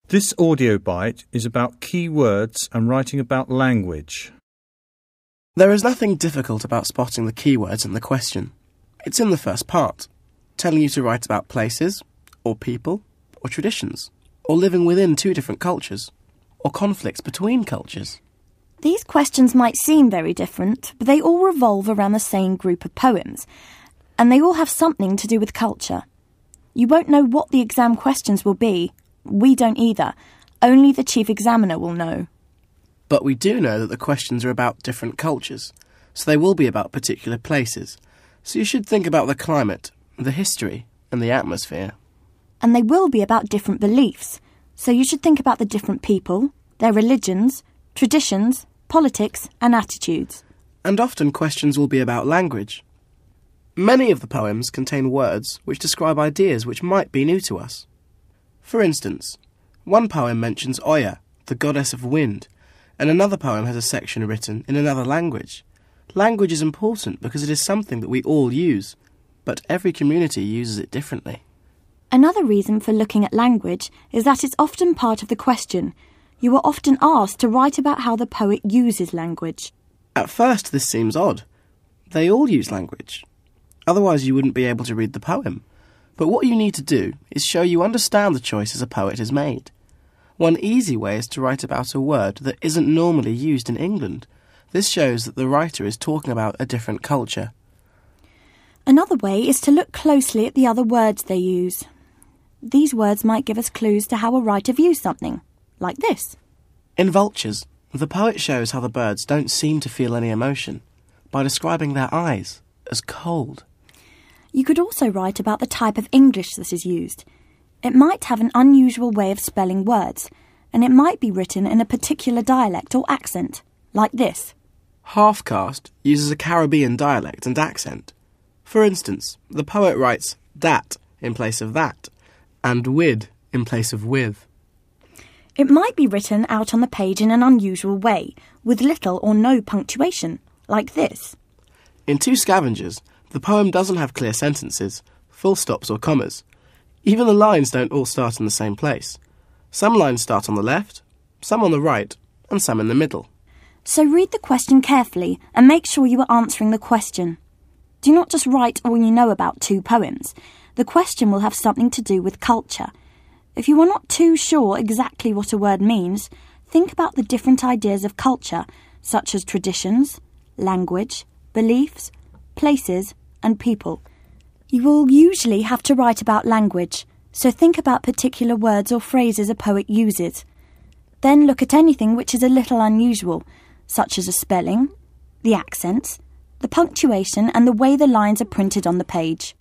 This audio bite is about key words and writing about language. There is nothing difficult about spotting the keywords in the question. It's in the first part, telling you to write about places, or people, or traditions, or living within two different cultures, or conflicts between cultures. These questions might seem very different, but they all revolve around the same group of poems, and they all have something to do with culture. You won't know what the exam questions will be. We don't either. Only the chief examiner will know. But we do know that the questions are about different cultures, so they will be about particular places. So you should think about the climate, the history, and the atmosphere. And they will be about different beliefs, so you should think about the different people, their religions, traditions, politics, and attitudes. And often questions will be about language. Many of the poems contain words which describe ideas which might be new to us. For instance, one poem mentions Oya, the goddess of wind, and another poem has a section written in another language. Language is important because it is something that we all use, but every community uses it differently. Another reason for looking at language is that it's often part of the question. You are often asked to write about how the poet uses language. At first this seems odd. They all use language. Otherwise you wouldn't be able to read the poem. But what you need to do is show you understand the choices a poet has made. One easy way is to write about a word that isn't normally used in England. This shows that the writer is talking about a different culture. Another way is to look closely at the other words they use. These words might give us clues to how a writer views something, like this. In Vultures, the poet shows how the birds don't seem to feel any emotion by describing their eyes as cold. You could also write about the type of English that is used. It might have an unusual way of spelling words, and it might be written in a particular dialect or accent, like this. Half-caste uses a Caribbean dialect and accent. For instance, the poet writes dat in place of that, and wid in place of with. It might be written out on the page in an unusual way, with little or no punctuation, like this. In Two Scavengers, the poem doesn't have clear sentences, full stops or commas. Even the lines don't all start in the same place. Some lines start on the left, some on the right, and some in the middle. So read the question carefully and make sure you are answering the question. Do not just write all you know about two poems. The question will have something to do with culture. If you are not too sure exactly what a word means, think about the different ideas of culture, such as traditions, language, beliefs, places, and people. You will usually have to write about language, so think about particular words or phrases a poet uses. Then look at anything which is a little unusual, such as a spelling, the accents, the punctuation, and the way the lines are printed on the page.